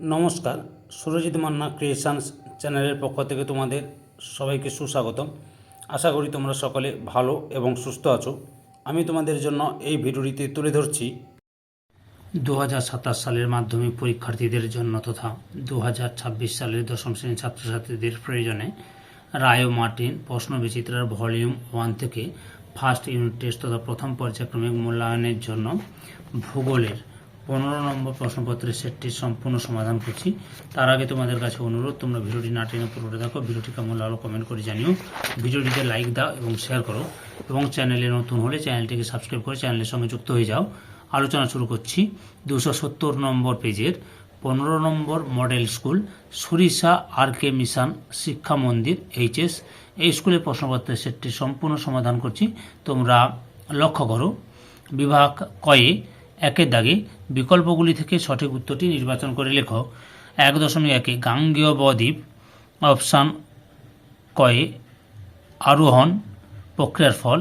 নমস্কার, সুরজিৎ মান্না ক্রিয়েশনস চ্যানেলের পক্ষ থেকে তোমাদের সবাইকে সুস্বাগতম। আশা করি তোমরা সকলে ভালো এবং সুস্থ আছো। আমি তোমাদের জন্য এই ভিডিওটিতে তুলে ধরছি 2027 সালের মাধ্যমিক পরীক্ষার্থীদের জন্য তথা 2026 সালের দশম শ্রেণীর ছাত্রছাত্রীদের প্রয়োজনে রায় ও মার্টিন প্রশ্নবিচিত্রার ভলিউম 1 থেকে ফার্স্ট ইউনিট টেস্ট তথা প্রথম পর্যায়ক্রমিক মূল্যায়নের জন্য ভূগোলের 15 নম্বর প্রশ্নপত্রের সেটটির সম্পূর্ণ সমাধান করছি। তার আগে তোমাদের কাছে অনুরোধ, তোমরা ভিডিওটি না টেনে পুরোটা দেখো। ভিডিওটি কেমন লাগলো কমেন্ট করে জানিও, ভিডিওটিতে লাইক দাও এবং শেয়ার করো, এবং চ্যানেলে নতুন হলে চ্যানেলটিকে সাবস্ক্রাইব করে চ্যানেলের সঙ্গে যুক্ত হয়ে যাও। আলোচনা শুরু করছি 270 নম্বর পেজের 15 নম্বর মডেল স্কুল সরিষা আর.কে মিশন শিক্ষা মন্দির এইচএস, এই স্কুলের প্রশ্নপত্রের সেটটির সম্পূর্ণ সমাধান করছি। তোমরা লক্ষ্য করো, বিভাগ কয়ে একের দাগে বিকল্পগুলি থেকে সঠিক উত্তরটি নির্বাচন করে লেখো। 1.1 গাঙ্গেয় বদ্বীপ, অপশান কয়ে আরোহণ প্রক্রিয়ার ফল।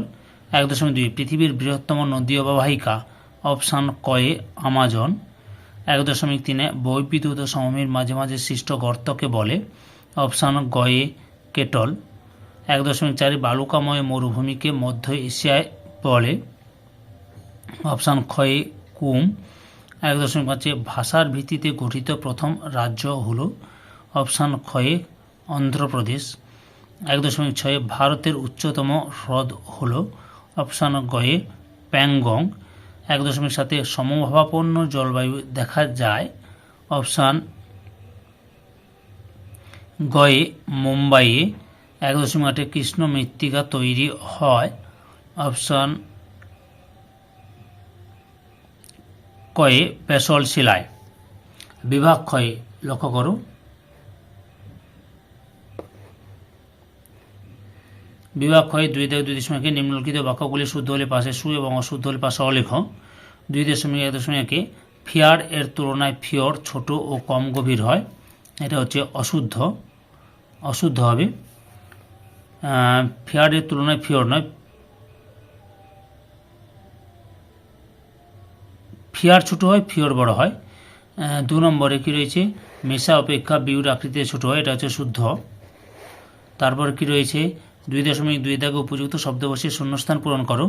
1.2 পৃথিবীর বৃহত্তম নদী অববাহিকা, অপশান কয়ে আমাজন। 1.3 বৈদ্যুত সমভূমির মাঝে মাঝে সৃষ্ট গর্তকে বলে, অপশান গয়ে কেটল। 1.4 বালুকাময় মরুভূমিকে মধ্য এশিয়ায় বলে, অপশান ক্ষয়ে কুম। 1.5 ভাষার ভিত্তিতে গঠিত প্রথম রাজ্য হল, অপশান ক্ষয়ে অন্ধ্রপ্রদেশ। 1.6 ভারতের উচ্চতম হ্রদ হল, অপশান গয়ে প্যাংগং। 1.7 সমভাবাপন্ন জলবায়ু দেখা যায়, অপশান গয়ে মুম্বাইয়ে। 1.8 কৃষ্ণ মৃত্তিকা তৈরি হয়, অপশান কয়ে ব্যাসল্ট শিলায়। বিভাগ ক্ষয়ে লক্ষ্য করো, বিভাগ ক্ষয়ে 2.2 নিম্নলিখিত বাক্যগুলি শুদ্ধ হলে পাশে সু এবং অশুদ্ধ হলে পাশে অলেখ। 2.1 ফিয়ার এর তুলনায় ফিয়র ছোট ও কম গভীর হয়, এটা হচ্ছে অশুদ্ধ, অশুদ্ধ হবে। ফিয়ার এর তুলনায় ফিয়র নয়, ফিয়ার ছোট হয়, ফিয়র বড় হয়। 2 নম্বরে কি রয়েছে, মেশা অপেক্ষা বিউর আকৃতিতে ছোট হয়, এটা হচ্ছে শুদ্ধ। তারপর কি রয়েছে, 2.2 দাগে উপযুক্ত শব্দ বসিয়ে শূন্যস্থান পূরণ করো।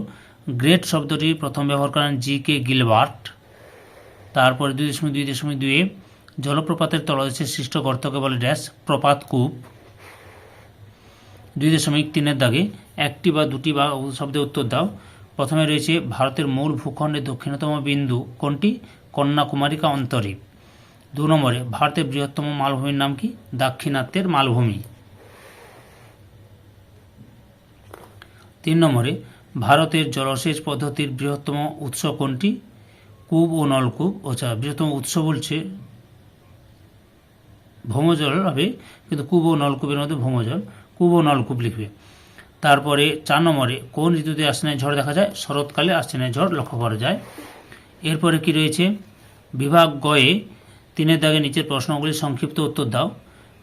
গ্রেট শব্দটি প্রথম ব্যবহার করেন জি.কে. গিলবার্ট। তারপরে 2.2 জলপ্রপাতের তলদেশে সৃষ্ট গর্তকে বলে ড্যাশ, প্রপাত কূপ। 2.3 দাগে একটি বা দুটি বা শব্দের উত্তর দাও। প্রথমে রয়েছে ভারতের মূল ভূখণ্ডের দক্ষিণতম বিন্দু কোনটি, কন্যাকুমারিকা অন্তরীপ। 2 নম্বরে ভারতের বৃহত্তম মালভূমির নাম কি, দাক্ষিণাত্যের মালভূমি। 3 নম্বরে ভারতের জলসেচ পদ্ধতির বৃহত্তম উৎস কোনটি, কূপ ও নলকূপ। আচ্ছা, বৃহত্তম উৎস বলছে ভৌমজল হবে, কিন্তু কূপ ও নলকূপের মধ্যে ভৌমজল, কূপ ও নলকূপ লিখবে। তারপরে 4 নম্বরে কোন ঋতুতে আশ্বিনের ঝড় দেখা যায়, শরৎকালে আশ্বিনের ঝড় লক্ষ্য করা যায়। এরপরে কি রয়েছে, বিভাগ গয়ে 3 দাগে নিচের প্রশ্নগুলির সংক্ষিপ্ত উত্তর দাও।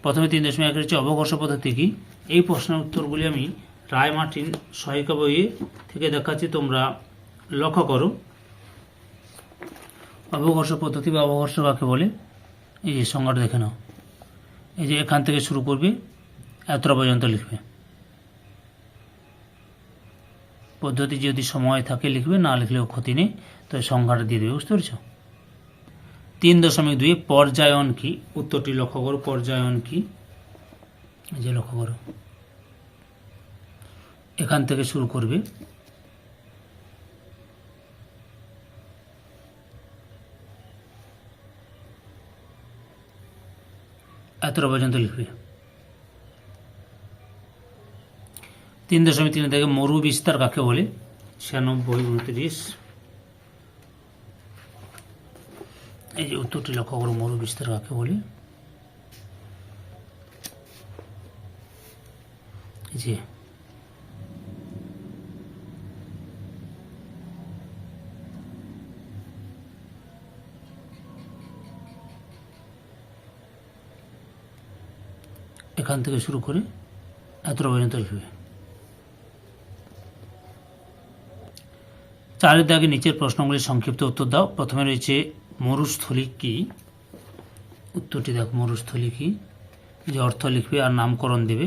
প্রথমে 3.1 রয়েছে অবকর্ষ পদ্ধতি কি। এই প্রশ্নের উত্তরগুলি আমি রায় মার্টিন সহায়িকা বইয়ে থেকে দেখাচ্ছি, তোমরা লক্ষ্য করো। অবকর্ষ পদ্ধতি বা অবকর্ষ কাকে বলে, এই যে সংজ্ঞাটা দেখে নাও। এই যে এখান থেকে শুরু করবে, এতটা পর্যন্ত লিখবে। পদ্ধতি যদি সময় থাকে লিখবে, না লিখলেও ক্ষতি নেই, তো সংজ্ঞাটা দিয়ে দেবে, বুঝতে পেরেছ। 3.2 পর্যায়ন কি, উত্তরটি লক্ষ্য করো। পর্যায়ন কি, এই যে লক্ষ্য করো, এখান থেকে শুরু করবে, এতটা পর্যন্ত লিখবে। 3.3 থেকে মরু বিস্তার কাকে বলে, 96, 29। এই যে উত্তরটি লক্ষ্য করো, মরু বিস্তার কাকে বলে। এই যে এখান থেকে শুরু করে এতটা পর্যন্ত লিখবে। 4 দাগে নিচের প্রশ্নগুলির সংক্ষিপ্ত উত্তর দাও। প্রথমে রয়েছে মরুস্থলী কি, উত্তরটি দেখো, মরুস্থলী কি, যে অর্থ লিখবে আর নামকরণ দেবে,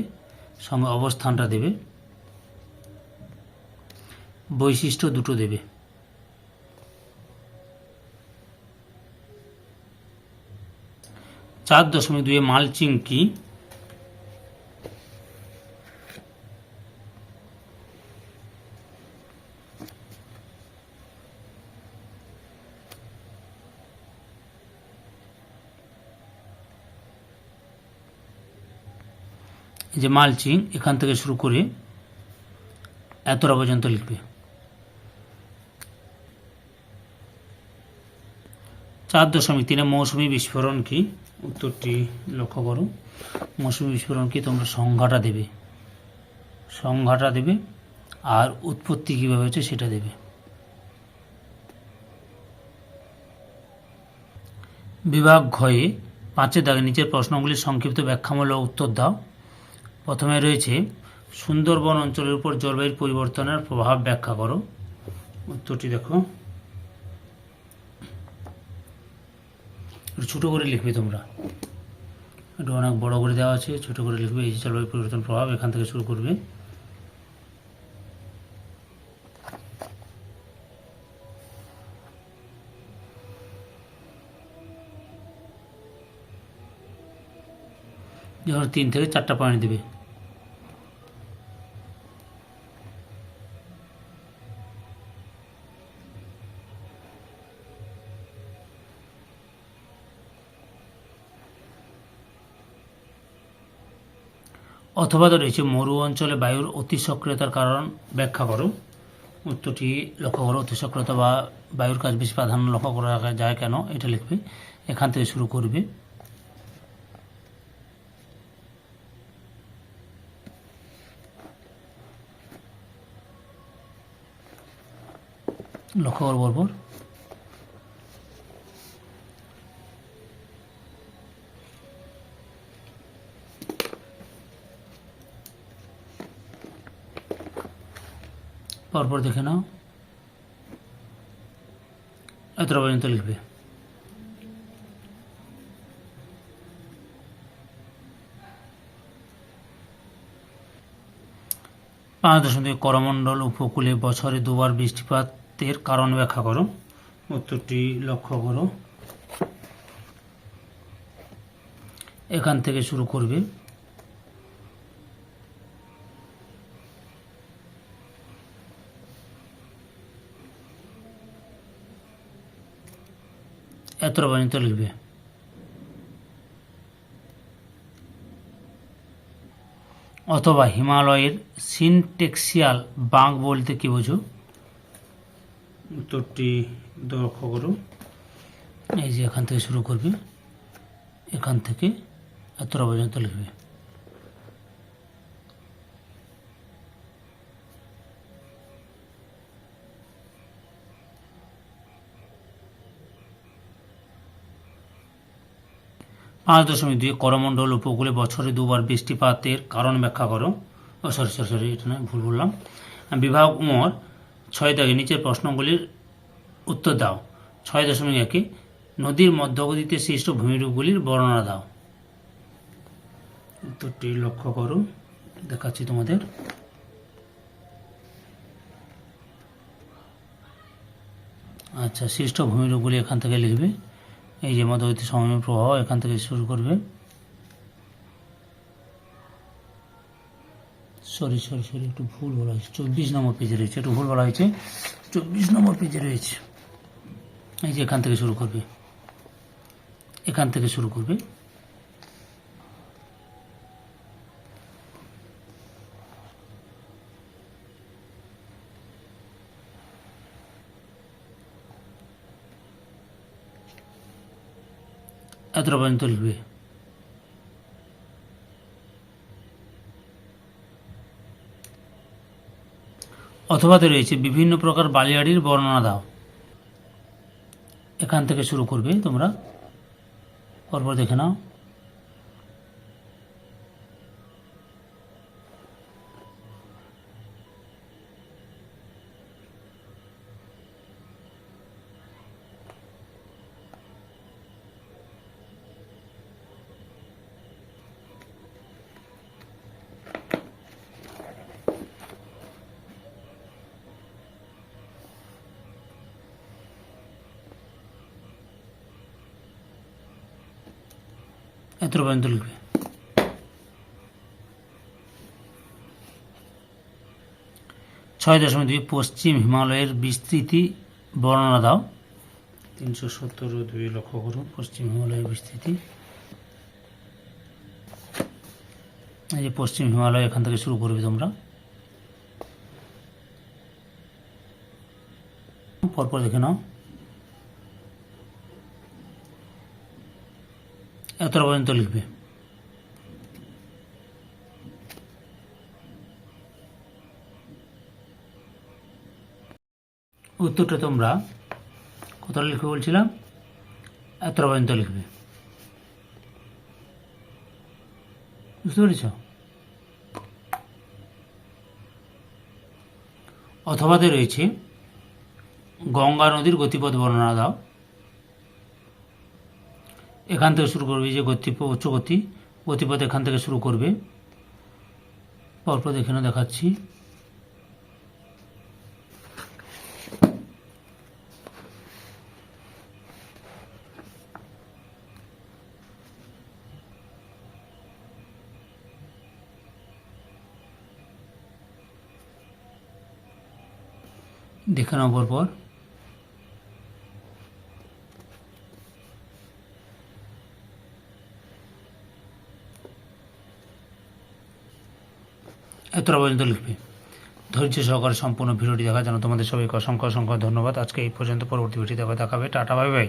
সঙ্গে অবস্থানটা দেবে, বৈশিষ্ট্য দুটো দেবে। 4.2 মালচিং কি? যে মালচিং, এখান থেকে শুরু করে এতটা পর্যন্ত লিখবে। 4.3 মৌসুমী বিস্ফোরণ কি? উত্তরটি লক্ষ্য করো। মৌসুমী বিস্ফোরণ কি, তোমরা সংজ্ঞাটা দেবে আর উৎপত্তি কীভাবে হচ্ছে সেটা দেবে। বিভাগ ঘয়ে 5 দাগে নিচের প্রশ্নগুলির সংক্ষিপ্ত ব্যাখ্যামূলক উত্তর দাও। প্রথমে রয়েছে সুন্দরবন অঞ্চলের উপর জলবায়ুর পরিবর্তনের প্রভাব ব্যাখ্যা করো। উত্তরটি দেখো, ছোটো করে লিখবে তোমরা, এটা অনেক বড় করে দেওয়া আছে, ছোটো করে লিখবে। এই যে জলবায়ু পরিবর্তন প্রভাব, এখান থেকে শুরু করবে। যখন 3 থেকে 4টা পয়েন্ট দেবে। অথবা রয়েছে মরু অঞ্চলে বায়ুর অতি সক্রিয়তার কারণ ব্যাখ্যা করো। উত্তরটি লক্ষ্য করো, অতি সক্রিয়তা বা বায়ুর কাজ বেশি প্রাধান্য লক্ষ্য করা যায় কেন, এটা লিখবে। এখান থেকে শুরু করবে। লক্ষ্য করো বরবর। পরপর দেখে নাও, এতটা পর্যন্ত লিখবে। পাঁচ করমণ্ডল উপকূলে বছরে 2বার বৃষ্টিপাতের কারণ ব্যাখ্যা করো। উত্তরটি লক্ষ্য করো, এখান থেকে শুরু করবে। এতটা পর্যন্ত লিখবে। অথবা হিমালয়ের সিনটেক্সিয়াল বাঁক বলতে কি বোঝো? উত্তরটি লক্ষ্য করো, এই যে এখান থেকে শুরু করবে, এখান থেকে এতটা পর্যন্ত লিখবে। পাঁচ 5.2 করমণ্ডল উপকূলে বছরে 2বার বৃষ্টিপাতের কারণ ব্যাখ্যা করো। সরি, এটা নয়, ভুল বললাম। বিভাগ উমর 6 দাগে নিচের প্রশ্নগুলির উত্তর দাও। 6.1 নদীর মধ্যগতিতে সৃষ্ট ভূমিরূপগুলির বর্ণনা দাও। উত্তরটি লক্ষ্য করো, দেখাচ্ছি তোমাদের। আচ্ছা, সৃষ্ট ভূমিরূপগুলি এখান থেকে লিখবে। এই যে মধ্যবর্তী সমভূমি প্রবাহ, এখান থেকে শুরু করবে। সরি, একটু ভুল বলা হয়েছে, 24 নম্বর পেজে রয়েছে, একটু ভুল বলা হয়েছে, 24 নম্বর পেজে রয়েছে। এই যে এখান থেকে শুরু করবে, এখান থেকে শুরু করবে। এতটা পর্যন্ত লিখবে। অথবাতে রয়েছে বিভিন্ন প্রকার বালিয়াড়ির বর্ণনা দাও। এখান থেকে শুরু করবে তোমরা, পরপর দেখে নাও। এতটা পর্যন্ত লিখবে। ছয় দশমিক দুই, পশ্চিম হিমালয়ের বিস্তৃতি বর্ণনা দাও। 317 লক্ষ্য করুন, পশ্চিম হিমালয়ের বিস্তৃতি। এই যে পশ্চিম হিমালয়, এখান থেকে শুরু করবে তোমরা, পরপর দেখে নাও। এতটা পর্যন্ত লিখবে। উত্তরটা তোমরা কতটা লিখবে বলছিলাম, এতটা পর্যন্ত লিখবে। বুঝতে পেরেছ? অথবাতে রয়েছে গঙ্গা নদীর গতিপথ বর্ণনা দাও। এখান থেকে শুরু করবে, যে উচ্চ গতি গতিপথ এখান থেকে শুরু করবে। পরপর এখানে দেখাচ্ছি। দেখে নাও পরপর। এতটা পর্যন্ত লিখবে। ধৈর্য সহকারে সম্পূর্ণ ভিডিওটি দেখার জন্য তোমাদের সবাইকে অসংখ্য অসংখ্য ধন্যবাদ। আজকে এই পর্যন্ত, পরবর্তী ভিডিও দেখাবে। Tata, bye bye.